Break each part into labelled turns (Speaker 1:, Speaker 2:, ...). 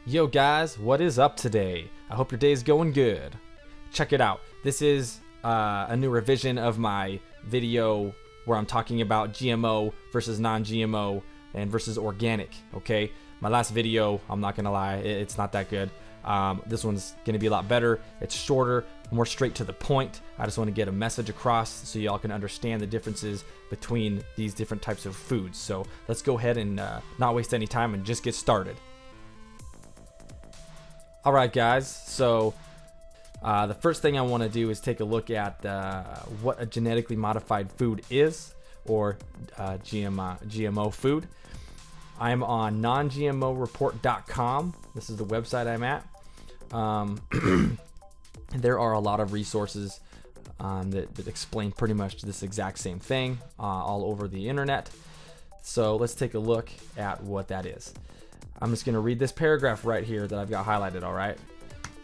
Speaker 1: Yo guys, what is up today? I hope your day is going good. Check it out. This is a new revision of my video where I'm talking about GMO versus non-GMO and versus organic, okay? My last video, I'm not gonna lie, it's not that good. This one's gonna be a lot better. It's shorter, more straight to the point. I just wanna get a message across so y'all can understand the differences between these different types of foods. So let's go ahead and not waste any time and just get started. All right, guys, so the first thing I want to do is take a look at what a genetically modified food is, or GMO food. I'm on nongmoreport.com. This is the website I'm at. There are a lot of resources that explain pretty much this exact same thing all over the internet. So let's take a look at what that is. I'm just going to read this paragraph right here that I've got highlighted, all right?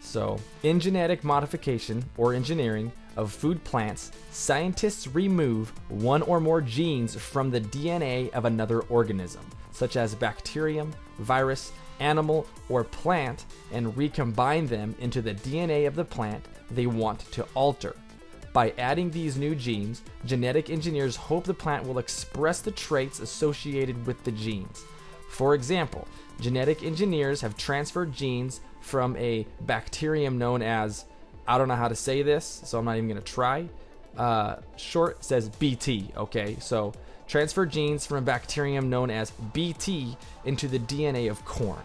Speaker 1: So, in genetic modification or engineering of food plants, scientists remove one or more genes from the DNA of another organism, such as bacterium, virus, animal, or plant, and recombine them into the DNA of the plant they want to alter. By adding these new genes, genetic engineers hope the plant will express the traits associated with the genes. For example, genetic engineers have transferred genes from a bacterium known as, I don't know how to say this, so I'm not even going to try. Short says BT, okay? So transfer genes from a bacterium known as BT into the DNA of corn.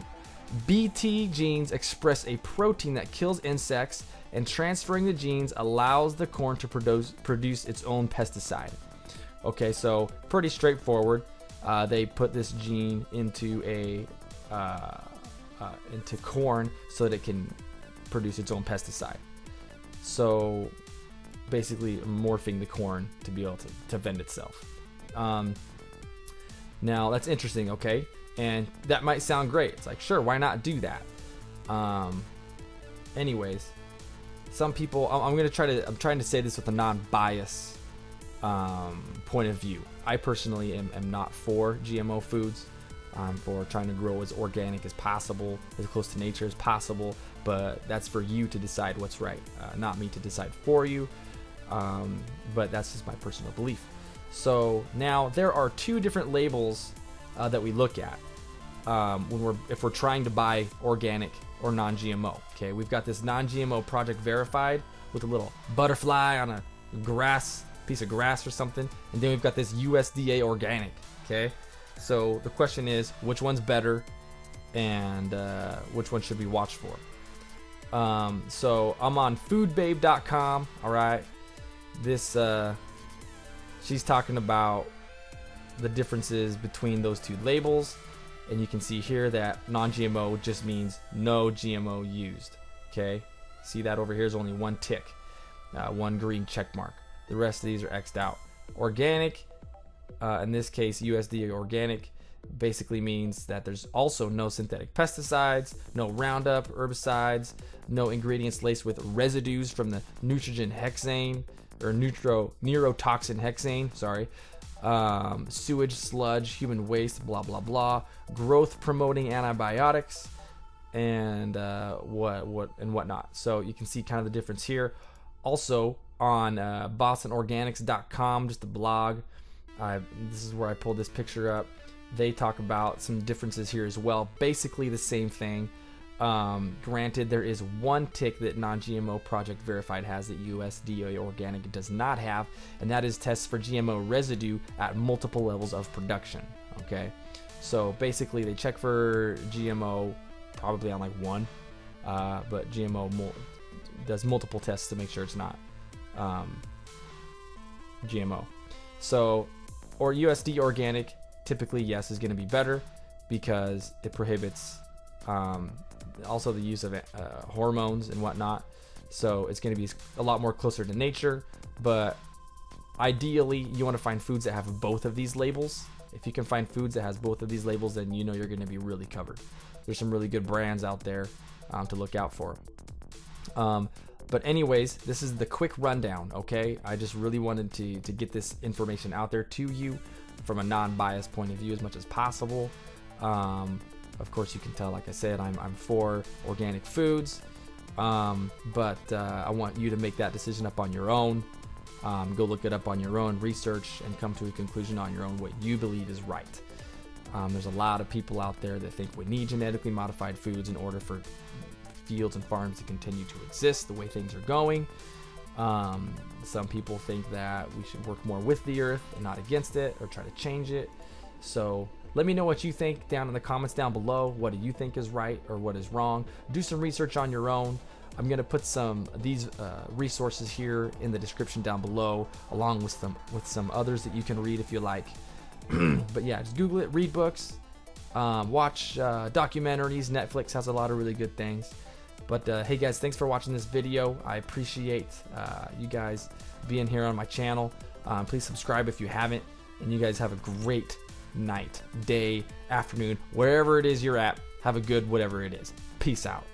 Speaker 1: BT genes express a protein that kills insects, and transferring the genes allows the corn to produce its own pesticide. Okay, so pretty straightforward. They put this gene into into corn so that it can produce its own pesticide. So basically morphing the corn to be able to defend itself. Now that's interesting, okay? And that might sound great. It's like, sure, why not do that? Anyways, some people, I'm trying to say this with a non-bias point of view. I personally am not for GMO foods. For trying to grow as organic as possible, as close to nature as possible, but that's for you to decide what's right, not me to decide for you, but that's just my personal belief. So now there are two different labels that we look at if we're trying to buy organic or non-GMO. Okay, we've got this non-GMO Project Verified with a little butterfly on a piece of grass or something, and then we've got this USDA organic. Okay, so the question is, which one's better, and which one should we watch for? So I'm on foodbabe.com. All right, this she's talking about the differences between those two labels, and you can see here that non-GMO just means no GMO used. Okay, see that over here is only one tick, one green check mark. The rest of these are X'd out. Organic, in this case USDA organic, basically means that there's also no synthetic pesticides, no Roundup, herbicides, no ingredients laced with residues from the neutrogen hexane or neurotoxin hexane, sewage, sludge, human waste, blah blah blah, growth promoting antibiotics, and whatnot. So you can see kind of the difference here. Also on bostonorganics.com, just a blog. This is where I pulled this picture up. They talk about some differences here as well. Basically the same thing. Granted, there is one tick that non-GMO Project Verified has that USDA Organic does not have, and that is tests for GMO residue at multiple levels of production. Okay, so basically they check for GMO probably on like one, but GMO does multiple tests to make sure it's not GMO. So, or USD organic, typically yes, is going to be better because it prohibits also the use of hormones and whatnot. So it's going to be a lot more closer to nature, but ideally you want to find foods that have both of these labels. If you can find foods that has both of these labels, then you know you're going to be really covered. There's some really good brands out there to look out for. But anyways, this is the quick rundown, okay? I just really wanted to get this information out there to you from a non-biased point of view as much as possible. Of course, you can tell, like I said, I'm for organic foods, but I want you to make that decision up on your own. Go look it up on your own, research, and come to a conclusion on your own what you believe is right. There's a lot of people out there that think we need genetically modified foods in order for fields and farms to continue to exist the way things are going. Some people think that we should work more with the earth and not against it, or try to change it. So let me know what you think down in the comments down below. What do you think is right or what is wrong? Do some research on your own. I'm going to put these resources here in the description down below, along with some others that you can read if you like. But yeah, just Google it, read books, watch documentaries. Netflix has a lot of really good things. But hey guys, thanks for watching this video. I appreciate you guys being here on my channel. Please subscribe if you haven't. And you guys have a great night, day, afternoon, wherever it is you're at. Have a good whatever it is. Peace out.